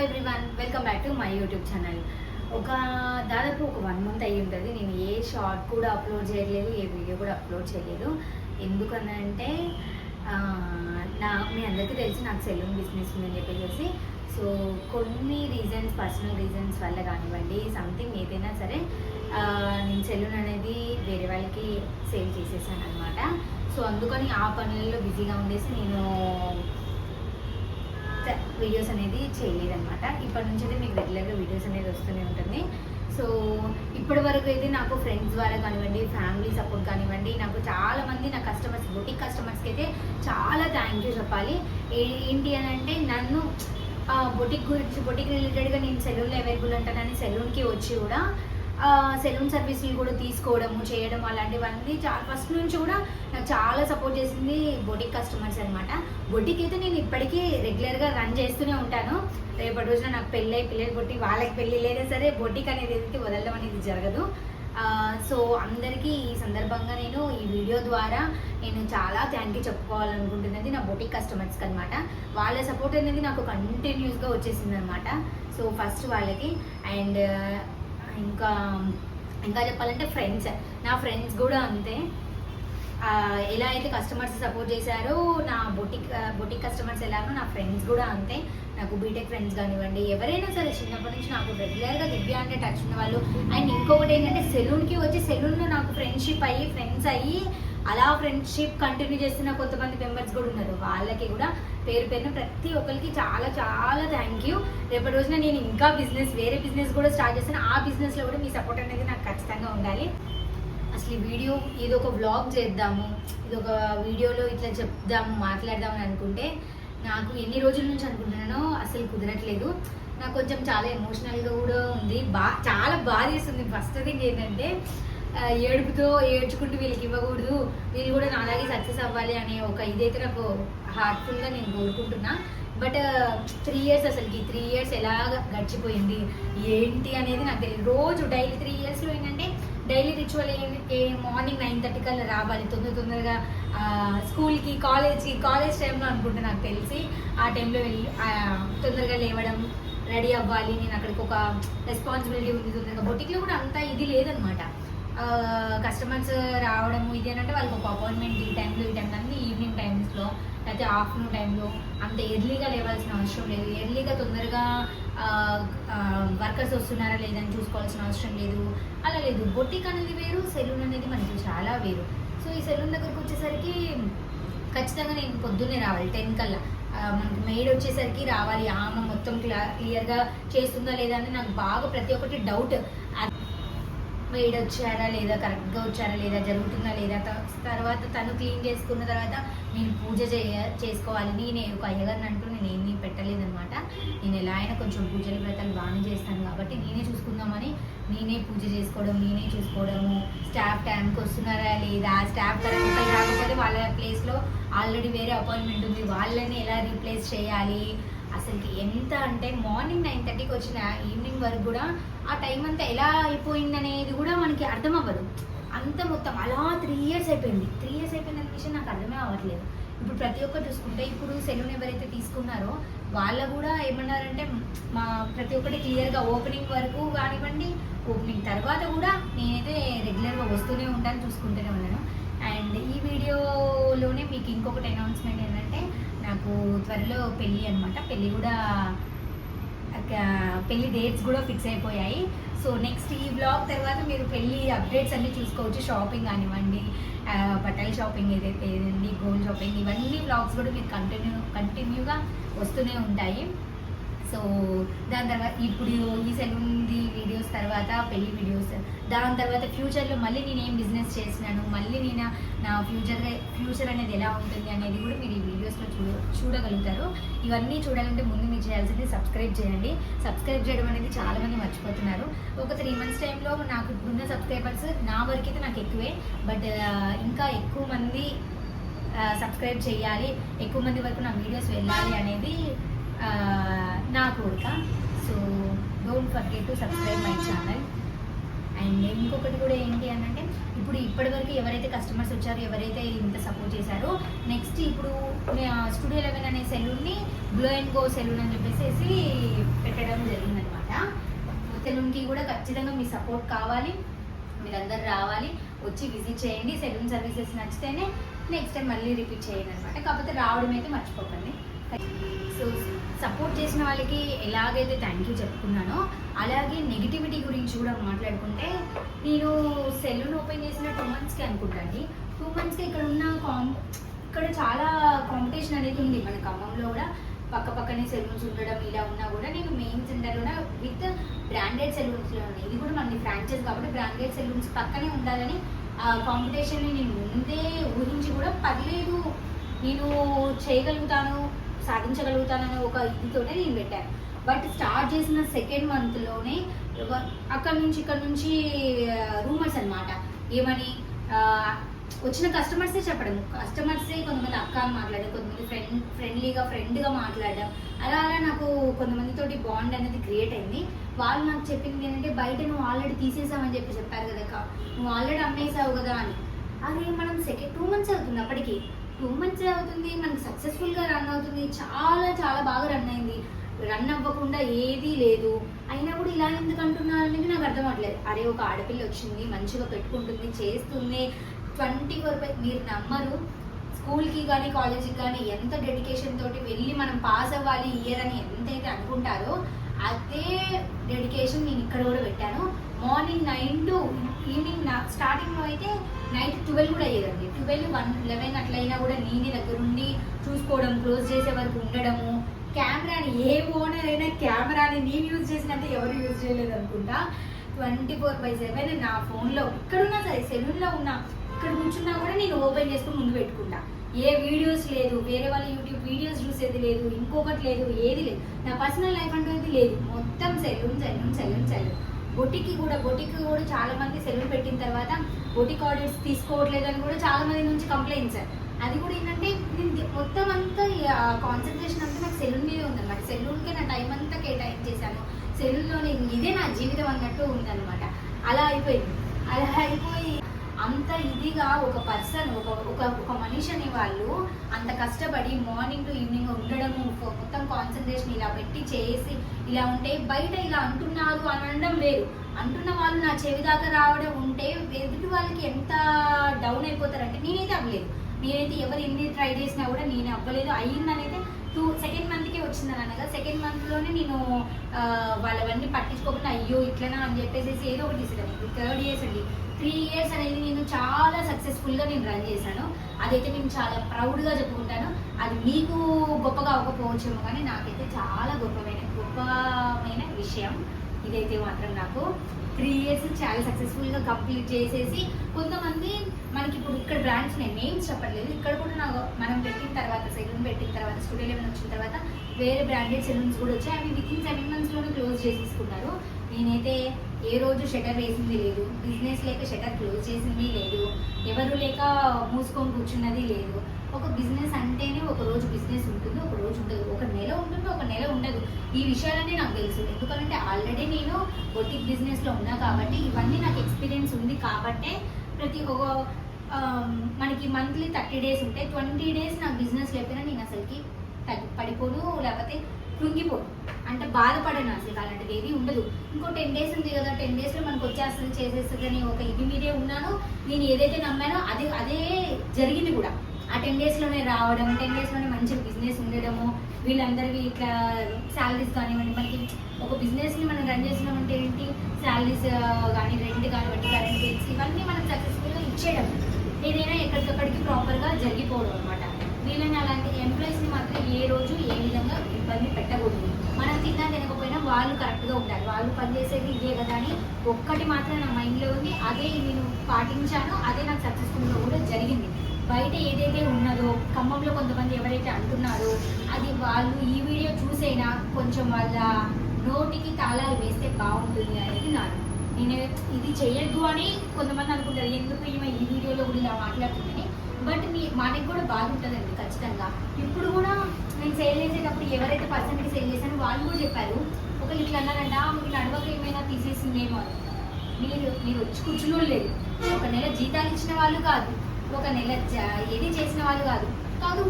Everyone, welcome back to my YouTube channel. దాదాపు ఒక 1 month అయ్యి ఉంటుంది. నేను ఏ షార్ట్ కూడా అప్లోడ్ చేయలేదు, ఏ వీడియో కూడా అప్లోడ్ చేయలేదు. ఎందుకనంటే మీ అందరికీ తెలిసి నాకు సెలూన్ బిజినెస్ ఉందని చెప్పేసి, సో కొన్ని రీజన్స్, పర్సనల్ రీజన్స్ వల్ల కానివ్వండి, సంథింగ్ ఏదైనా సరే నేను సెలూన్ అనేది వేరే వాళ్ళకి సేల్ చేసేసాను అనమాట. సో అందుకని ఆ పనులలో బిజీగా ఉండేసి నేను వీడియోస్ అనేది చేయలేదన్నమాట. ఇప్పటి నుంచి అయితే మీకు రెగ్యులర్గా వీడియోస్ అనేది వస్తూనే ఉంటుంది. సో ఇప్పటి వరకు అయితే నాకు ఫ్రెండ్స్ ద్వారా కానివ్వండి, ఫ్యామిలీ సపోర్ట్ కానివ్వండి, నాకు చాలామంది నా కస్టమర్స్, బొటిక్ కస్టమర్స్కి అయితే చాలా థ్యాంక్ యూ చెప్పాలి. ఏంటి అని అంటే, నన్ను బొటిక్ గురించి, బొటిక్ రిలేటెడ్గా నేను సెలూన్లో అవైలబుల్ ఉంటానని సెలూన్కి వచ్చి కూడా సెలూన్ సర్వీసులు కూడా తీసుకోవడము, చేయడం అలాంటివన్నీ ఫస్ట్ నుంచి కూడా నాకు చాలా సపోర్ట్ చేసింది బొటిక్ కస్టమర్స్ అనమాట. బొటిక్ అయితే నేను ఇప్పటికీ రెగ్యులర్గా రన్ చేస్తూనే ఉంటాను. రేపటి రోజున నాకు పిల్లలు బొట్టి వాళ్ళకి పెళ్ళి లేదా సరే బొటిక్ అనేది ఏదైతే వదలడం అనేది జరగదు. సో అందరికీ ఈ సందర్భంగా నేను ఈ వీడియో ద్వారా నేను చాలా థ్యాంక్ యూ చెప్పుకోవాలనుకుంటున్నది నా బొటిక్ కస్టమర్స్కి అనమాట. వాళ్ళ సపోర్ట్ అనేది నాకు కంటిన్యూస్గా వచ్చేసింది అనమాట. సో ఫస్ట్ వాళ్ళకి, అండ్ ఇంకా చెప్పాలంటే నా ఫ్రెండ్స్ కూడా అంతే. ఎలా అయితే కస్టమర్స్ సపోర్ట్ చేశారో, నా బొటిక్ కస్టమర్స్ ఎలాగో నా ఫ్రెండ్స్ కూడా అంతే. నాకు బీటెక్ ఫ్రెండ్స్ కానివ్వండి, ఎవరైనా సరే చిన్నప్పటి నుంచి నాకు రెగ్యులర్గా దివ్య అంటే టచ్ ఉన్న వాళ్ళు. అండ్ ఇంకొకటి ఏంటంటే, సెలూన్కి వచ్చి సెలూన్లో నాకు ఫ్రెండ్స్ అయ్యి అలా ఫ్రెండ్షిప్ కంటిన్యూ చేస్తున్న కొంతమంది మెంబర్స్ కూడా ఉన్నారు. వాళ్ళకి కూడా పేరున ప్రతి ఒక్కరికి చాలా చాలా థ్యాంక్ యూ. రేపటి రోజున నేను ఇంకా వేరే బిజినెస్ కూడా స్టార్ట్ చేస్తాను. ఆ బిజినెస్లో కూడా మీ సపోర్ట్ అనేది నాకు ఖచ్చితంగా ఉండాలి. అసలు ఈ వీడియో ఏదో ఒక వ్లాగ్ చేద్దాము, ఇదొక వీడియోలో ఇట్లా చెప్దాము, మాట్లాడదామని అనుకుంటే నాకు ఎన్ని రోజుల నుంచి అనుకుంటున్నానో అసలు కుదరట్లేదు. నాకు కొంచెం చాలా ఎమోషనల్గా కూడా ఉంది, చాలా బాధ వేస్తుంది. ఫస్ట్ థింగ్ ఏంటంటే, ఏడ్చుకుంటూ వీళ్ళకి ఇవ్వకూడదు, వీళ్ళు కూడా నాలాగే సక్సెస్ అవ్వాలి అనే ఒక ఇదైతే నాకు హార్ట్ఫుల్గా నేను కోరుకుంటున్నా. బట్ 3 years, అసలుకి 3 years ఎలాగ గడిచిపోయింది ఏంటి అనేది నాకు తెలియదు. రోజు డైలీ 3 yearsలో ఏంటంటే, డైలీ రిచువల్ మార్నింగ్ 9:30 కల్లా రావాలి, తొందరగా స్కూల్కి, కాలేజ్ టైంలో అనుకుంటే నాకు తెలిసి ఆ టైంలో వెళ్ళి తొందరగా లేవడం, రెడీ అవ్వాలి. నేను అక్కడికి ఒక రెస్పాన్సిబిలిటీ ఉంది తొందరగా. బొటిక్లో కూడా అంత ఇది లేదనమాట. కస్టమర్స్ రావడము ఇదేనంటే వాళ్ళకి ఒక అపాయింట్మెంట్ ఈ టైంలో అన్నీ ఈవినింగ్ టైమ్స్లో లేకపోతే ఆఫ్టర్నూన్ టైంలో. అంత ఎర్లీగా లేవాల్సిన అవసరం లేదు. ఎర్లీగా తొందరగా వర్కర్స్ వస్తున్నారా లేదని చూసుకోవాల్సిన అవసరం లేదు. అలా లేదు. బొటిక్ అనేది వేరు, సెలూన్ అనేది మనకి చాలా వేరు. సో ఈ సెలూన్ దగ్గరకు వచ్చేసరికి ఖచ్చితంగా నేను పొద్దున్నే రావాలి 10 కల్లా. మనకి మెయిడ్ వచ్చేసరికి రావాలి, ఆమె మొత్తం క్లియర్గా చేస్తుందా లేదా అని నాకు బాగా ప్రతి ఒక్కటి డౌట్. మెయిడ్ వచ్చారా లేదా, కరెక్ట్గా వచ్చారా లేదా, జరుగుతుందా లేదా, తర్వాత తను క్లీన్ చేసుకున్న తర్వాత నేను పూజ చేసుకోవాలి. నేనే ఒక అయ్యగారిని అంటూ నేను ఏమీ పెట్టలేదనమాట. నేను ఎలా అయినా కొంచెం పూజలు వ్రతాలు బాగానే చేస్తాను కాబట్టి నేనే చూసుకుందామని నేనే పూజ చేసుకోవడం, నేనే చూసుకోవడము. స్టాఫ్ టైంకి వస్తున్నారా లేదా, స్టాఫ్ కరెక్ట్గా రాకపోతే వాళ్ళ ప్లేస్లో ఆల్రెడీ వేరే అపాయింట్మెంట్ ఉంది, వాళ్ళని ఎలా రీప్లేస్ చేయాలి. అసలుకి ఎంత అంటే, మార్నింగ్ 9:30కి వచ్చిన ఈవినింగ్ వరకు కూడా ఆ టైం అంతా ఎలా అయిపోయింది అనేది కూడా మనకి అర్థం అవ్వదు. అంత మొత్తం అలా 3 years అయిపోయింది. 3 years అయిపోయిన విషయం నాకు అర్థమే అవ్వట్లేదు. ఇప్పుడు ప్రతి ఒక్కరు చూసుకుంటే, ఇప్పుడు సెలూన్ ఎవరైతే తీసుకున్నారో వాళ్ళు కూడా ఏమన్నారంటే, మా ప్రతి ఒక్కటి క్లియర్గా ఓపెనింగ్ వరకు కానివ్వండి, ఓపెనింగ్ తర్వాత కూడా నేనైతే రెగ్యులర్గా వస్తూనే ఉంటాను, చూసుకుంటూనే ఉన్నాను. అండ్ ఈ వీడియోలోనే మీకు ఇంకొకటి అనౌన్స్మెంట్ ఏంటంటే, నాకు త్వరలో పెళ్ళి అనమాట. పెళ్ళి డేట్స్ కూడా ఫిక్స్ అయిపోయాయి. సో నెక్స్ట్ ఈ బ్లాగ్ తర్వాత మీరు పెళ్ళి అప్డేట్స్ అన్నీ చూసుకోవచ్చు. షాపింగ్ కానివ్వండి, బట్టల షాపింగ్ ఏదైతే ఏదండి, గోల్డ్ షాపింగ్, ఇవన్నీ బ్లాగ్స్ కూడా మీకు కంటిన్యూగా వస్తూనే ఉంటాయి. సో దాని తర్వాత ఇప్పుడు ఈ సెలూన్ది వీడియోస్ తర్వాత పెళ్లి వీడియోస్, దాని తర్వాత ఫ్యూచర్లో మళ్ళీ నేను ఏం బిజినెస్ చేసినాను, మళ్ళీ నేను నా ఫ్యూచర్ అనేది ఎలా ఉంటుంది అనేది కూడా మీరు ఈ వీడియోస్లో చూడగలుగుతారు. ఇవన్నీ చూడాలంటే ముందు మీరు చేయాల్సింది సబ్స్క్రైబ్ చేయండి. సబ్స్క్రైబ్ చేయడం అనేది చాలామంది మర్చిపోతున్నారు. ఒక 3 months టైంలో నాకు ఇప్పుడున్న సబ్స్క్రైబర్స్ నా వరకు అయితే నాకు ఎక్కువే, బట్ ఇంకా ఎక్కువ మంది సబ్స్క్రైబ్ చేయాలి, ఎక్కువ మంది వరకు నా వీడియోస్ వెళ్ళాలి అనేది నా కోరిక. So don't forget to subscribe my channel. And ఇంకొకటి కూడా ఏంటి అని అంటే, ఇప్పటివరకు ఎవరైతే కస్టమర్స్ వచ్చారో, ఎవరైతే ఇంత సపోర్ట్ చేశారో, నెక్స్ట్ ఇప్పుడు స్టూడియో 11 అనే సెలూన్ని గ్లో అండ్ గో సెలూన్ అని చెప్పేసి ఖచ్చితంగా మీ సపోర్ట్ కావాలి, మీరందరూ రావాలి, వచ్చి విజిట్ చేయండి. సెలూన్ సర్వీసెస్ నచ్చితేనే నెక్స్ట్ టైం మళ్ళీ రిపీట్ చేయండి అనమాట. కాకపోతే రావడం అయితే మర్చిపోకండి. సో సపోర్ట్ చేసిన వాళ్ళకి ఎలాగైతే థ్యాంక్ యూ చెప్పుకున్నానో అలాగే నెగిటివిటీ గురించి కూడా మాట్లాడుకుంటే, నేను సెలూన్ ఓపెన్ చేసిన 2 monthsకి అనుకుంటాండి. 2 monthsకి ఇక్కడ చాలా కాంపిటీషన్ అనేది ఉంది. మన ఖమ్మంలో కూడా పక్కనే సెలూన్స్ ఉండడం ఇలా ఉన్నా కూడా నేను మెయిన్ సెంటర్లోనే విత్ బ్రాండెడ్ సెలూన్స్లో ఉన్నాయి. ఇది కూడా మనకి ఫ్రాంచైజ్ కాబట్టి బ్రాండెడ్ సెలూన్స్ పక్కనే ఉండాలని కాంపిటీషన్ని నేను ముందే ఊహించి కూడా పర్లేదు నేను చేయగలుగుతాను, సాధించగలుగుతానని ఒక ఇదితోనే నేను పెట్టాను. బట్ స్టార్ట్ చేసిన 2nd monthలోనే ఇక్కడ నుంచి రూమర్స్ అనమాట. ఏమని వచ్చిన కస్టమర్సే చెప్పడం, కస్టమర్సే కొంతమంది అక్క అని మాట్లాడడం, కొంతమంది ఫ్రెండ్గా మాట్లాడడం, అలా నాకు కొంతమందితోటి బాండ్ అనేది క్రియేట్ అయింది. వాళ్ళు నాకు చెప్పింది ఏంటంటే, బయట నువ్వు ఆల్రెడీ తీసేసామని చెప్పారు కదా, నువ్వు ఆల్రెడీ అమ్మేసావు కదా అని. అదే మనం 2 months అవుతుంది, అప్పటికి 2 months అవుతుంది, మనకి సక్సెస్ఫుల్గా రన్ అవుతుంది, చాలా బాగా రన్ అయింది. రన్ అవ్వకుండా ఏదీ లేదు, అయినా కూడా ఇలా ఎందుకు అంటున్నారు అనేది నాకు అర్థం అవ్వట్లేదు. అరే ఒక ఆడపిల్ల వచ్చింది, మంచిగా పెట్టుకుంటుంది, చేస్తుంది, 24/7 మీరు నమ్మరు. స్కూల్కి కానీ కాలేజీకి కానీ ఎంత డెడికేషన్ తోటి వెళ్ళి మనం పాస్ అవ్వాలి ఇయర్ అని ఎంతైతే అనుకుంటారో అదే డెడికేషన్ నేను ఇక్కడ కూడా పెట్టాను. మార్నింగ్ 9 to ఈవినింగ్ స్టార్టింగ్లో అయితే నైట్ 12 కూడా అయ్యేదండి. 12, 1, 11 అట్లయినా కూడా నేనే దగ్గరుండి చూసుకోవడం, క్లోజ్ చేసే వరకు ఉండడము. కెమెరాని ఏ ఓనర్ అయినా కెమెరాని నేను యూజ్ చేసినంత ఎవరు యూజ్ చేయలేదు అనుకుంటా. 24/7 నా ఫోన్లో ఇక్కడున్నా సరే, సెలూన్లో ఉన్నా, ఇక్కడ కూర్చున్నా కూడా నేను ఓపెన్ చేసుకుని ముందు పెట్టుకుంటా. ఏ వీడియోస్ లేదు, వేరే వాళ్ళ యూట్యూబ్ వీడియోస్ చూసేది లేదు, ఇంకొకటి లేదు, ఏది లేదు. నా పర్సనల్ లైఫ్ అంటూ ఇది లేదు, మొత్తం సెలూన్. బొటిక్ కూడా చాలా మంది సెలూన్ పెట్టిన తర్వాత బొటిక్ ఆర్డర్స్ తీసుకోవట్లేదు అని కూడా చాలా మంది నుంచి కంప్లైంట్స్. అది కూడా ఏంటంటే నేను మొత్తం అంతా కాన్సన్ట్రేషన్ అంతా నాకు సెలూన్ మీదే ఉందన్నమాట. సెలూన్కే నా టైం అంతా కేటాయించేసాను, సెలూన్లోనే ఇదే నా జీవితం అన్నట్టు ఉందన్నమాట. అలా అయిపోయి అంత ఇదిగా ఒక పర్సన్, ఒక మనిషి అనే వాళ్ళు అంత కష్టపడి మార్నింగ్ టు ఈవినింగ్ ఉండడము, మొత్తం కాన్సన్ట్రేషన్ ఇలా పెట్టి చేసి ఇలా ఉంటే, బయట ఇలా అంటున్నారు అని అనడం వేరు, అంటున్న వాళ్ళు నా చెవి దాకా రావడం ఉంటే ఎదుటి వాళ్ళకి ఎంత డౌన్ అయిపోతారంటే, నేనైతే అవ్వలేదు. నేనైతే ఎవరు ఎన్ని ట్రై చేసినా కూడా నేను అవ్వలేదు. అయ్యిందనైతే 2nd monthకే వచ్చిందని అనగా 2nd monthలోనే నేను వాళ్ళవన్నీ పట్టించుకోకుండా అయ్యో ఇట్లనా అని చెప్పేసి ఏదో ఒకటి తీసుకున్నాను. 3rd year అండి. 3 years అనేది నేను చాలా సక్సెస్ఫుల్గా నేను రన్ చేశాను. అదైతే నేను చాలా ప్రౌడ్గా చెప్పుకుంటాను. అది మీకు గొప్పగా అవ్వకపోవచ్చేమో కానీ నాకైతే చాలా గొప్పమైన విషయం ఇదైతే మాత్రం. నాకు 3 years చాలా సక్సెస్ఫుల్గా కంప్లీట్ చేసేసి, కొంతమంది మనకి ఇప్పుడు ఇక్కడ బ్రాండ్స్ నేను నేమ్స్ చెప్పట్లేదు, ఇక్కడ కూడా మనం పెట్టిన తర్వాత, సెలూన్ పెట్టిన తర్వాత, స్టూడియో 11 వచ్చిన తర్వాత వేరే బ్రాండెడ్ సెలూన్స్ కూడా వచ్చాయి. అవి వితిన్ 7 monthsలోనే క్లోజ్ చేసేసుకున్నారు. నేనైతే ఏ రోజు షటర్ వేసింది లేదు, బిజినెస్ లేక షటర్ క్లోజ్ చేసింది లేదు, ఎవరు లేక మూసుకొని కూర్చున్నది లేదు. ఒక బిజినెస్ అంటేనే ఒక రోజు బిజినెస్ ఉంటుంది, ఒక రోజు ఉండదు, ఒక నెల ఉంటుంది, ఒక నెల ఉండదు. ఈ విషయాలన్నీ నాకు తెలుసు, ఎందుకంటే ఆల్రెడీ నేను బొటిక్ బిజినెస్లో ఉన్నా కాబట్టి, ఇవన్నీ నాకు ఎక్స్పీరియన్స్ ఉంది కాబట్టే మనకి మంత్లీ 30 days ఉంటాయి. 20 days నాకు బిజినెస్ లేకపోయినా నేను అసలుకి పడిపోను, లేకపోతే కృంగిపోను, అంటే బాధపడను అసలు. అలాంటిది ఏది ఉండదు. ఇంకో 10 days ఉంది కదా, 10 daysలో మనకు వచ్చేస్తుంది, చేసేస్తుంది అని ఒక ఇది మీదే ఉన్నాను. నేను ఏదైతే నమ్మానో అదే జరిగింది కూడా. ఆ 10 daysలోనే రావడం, 10 daysలోనే మంచి బిజినెస్ ఉండడము, వీళ్ళందరివి ఇట్లా శాలరీస్ కానివ్వండి, మనకి ఒక బిజినెస్ని మనం రన్ చేసినామంటే ఏంటి, శాలరీస్ కానీ, రెంట్ కానివ్వండి, కరెంట్ బిల్స్, ఇవన్నీ మనం సక్సెస్ఫుల్గా ఇచ్చేయడం, ఏదైనా ఎక్కడికక్కడికి ప్రాపర్గా జరిగిపోవడం అనమాట. వీళ్ళని అలాంటి ఎంప్లాయీస్ని మాత్రం ఏ రోజు ఏ విధంగా ఇబ్బంది పెట్టకూడదు. మనం తినకపోయినా వాళ్ళు కరెక్ట్గా ఉండాలి, వాళ్ళు పనిచేసేది ఇదే కదా అని ఒక్కటి మాత్రం నా మైండ్లో ఉంది. అదే నేను పాటించాను, అదే నాకు సక్సెస్ఫుల్గా కూడా జరిగింది. బయట ఏదైతే ఉన్నదో, ఖమ్మంలో కొంతమంది ఎవరైతే అంటున్నారో, అది వాళ్ళు ఈ వీడియో చూసైనా కొంచెం వాళ్ళ నోటికి తాళాలు వేస్తే బాగుంటుంది అనేది నేను ఇది చేయొద్దు అని కొంతమంది అనుకుంటారు, ఎందుకు ఈమె ఈ వీడియోలో కూడా ఇలా మాట్లాడుతుందని. బట్ మనకి కూడా బాగుంటుందండి ఖచ్చితంగా. ఇప్పుడు కూడా నేను సేల్ చేసేటప్పుడు ఎవరైతే పర్సన్కి సేల్ చేశానో వాళ్ళు కూడా చెప్పారు, ఒకళ్ళు ఇట్లా అన్నారంట, మీరు అడవక ఏమైనా తీసేసిందేమో అని. మీరు వచ్చి కూర్చుని లేదు, ఒక నెల జీతాలు ఇచ్చిన వాళ్ళు కాదు, ఒక నెల ఏది చేసిన వాళ్ళు కాదు,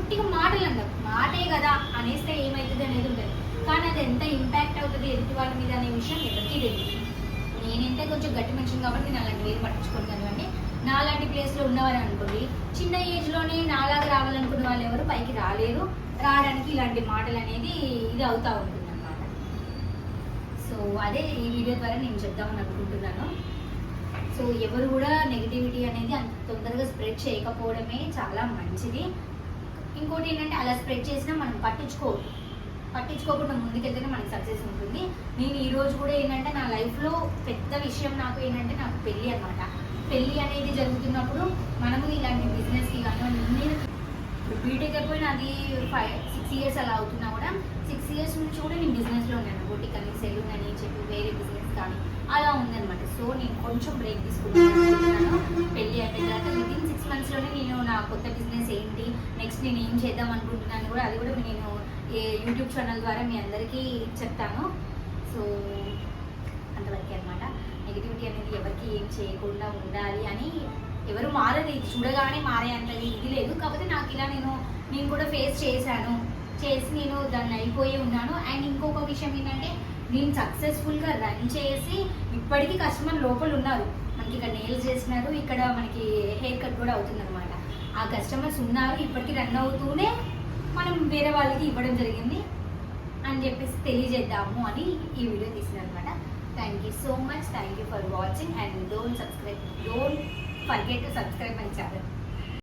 ఉట్టిగా మాటలు అన్నారు, మాటే కదా అనేస్తే ఏమవుతుంది అనేది ఉంటుంది. కానీ అది ఎంత ఇంపాక్ట్ అవుతుంది ఎదుటి వాళ్ళ మీద అనే విషయం ఎవరికీ తెలియదు. నేనంటే కొంచెం గట్టి మనిషిని కాబట్టి నేను అలాంటి వేరు పట్టించుకోను కానివ్వండి. నా లాంటి ప్లేస్లో ఉన్నవారు అనుకోండి, చిన్న ఏజ్లోనే నాలాగా రావాలనుకున్న వాళ్ళు ఎవరు పైకి రాలేరు. రావడానికి ఇలాంటి మాటలు అనేది ఇది అవుతూ ఉంటుంది అన్నమాట. సో అదే ఈ వీడియో ద్వారా నేను చెప్దామని అనుకుంటున్నాను. సో ఎవరు కూడా నెగిటివిటీ అనేది అంత తొందరగా స్ప్రెడ్ చేయకపోవడమే చాలా మంచిది. ఇంకోటి ఏంటంటే అలా స్ప్రెడ్ చేసినా మనం పట్టించుకోకుండా ముందుకెళ్తేనే మనకి సక్సెస్ ఉంటుంది. నేను ఈ రోజు కూడా ఏంటంటే నా లైఫ్లో పెద్ద విషయం నాకు ఏంటంటే నాకు పెళ్ళి అనమాట. పెళ్ళి అనేది జరుగుతున్నప్పుడు మనము ఇలాంటి బిజినెస్కి కానివ్వండి, నేను బీటెక్ అయిపోయిన అది 6 years అలా అవుతున్నా కూడా 6 years నుంచి కూడా నేను బిజినెస్లో ఉన్నాను. బొటిక్ అని, సెలూన్ అని చెప్పి వేరే బిజినెస్ కానీ అలా ఉందన్నమాట. సో నేను కొంచెం బ్రేక్ తీసుకుంటున్నాను. పెళ్ళి అయిపోయిన తర్వాత వితిన్ 6 monthsలోనే నేను నా కొత్త బిజినెస్ ఏంటి, నెక్స్ట్ నేను ఏం చేద్దాం అనుకుంటున్నాను కూడా అది కూడా నేను యూట్యూబ్ ఛానల్ ద్వారా మీ అందరికీ చెప్తాను. సో అంతవరకే అనమాట. నెగిటివిటీ అనేది ఎవరికి ఏం చేయకుండా ఉండాలి అని ఎవరు మారదు. ఇది చూడగానే మారే అంత ఇది లేదు. కాకపోతే నాకు ఇలా నేను కూడా ఫేస్ చేసి నేను దాన్ని అయిపోయి ఉన్నాను. అండ్ ఇంకొక విషయం ఏంటంటే నేను సక్సెస్ఫుల్గా రన్ చేసి ఇప్పటికీ కస్టమర్ లోపల ఉన్నారు. మనకి ఇక్కడ నెయిల్స్ చేస్తున్నారు, ఇక్కడ మనకి హెయిర్ కట్ కూడా అవుతుంది అనమాట. ఆ కస్టమర్స్ ఉన్నారు, ఇప్పటికీ రన్ అవుతూనే మనం వేరే వాళ్ళకి ఇవ్వడం జరిగింది అని చెప్పేసి తెలియజేద్దాము అని ఈ వీడియో తీసినాను అనమాట. Thank you so much. Thank you for watching and don't forget to subscribe my channel.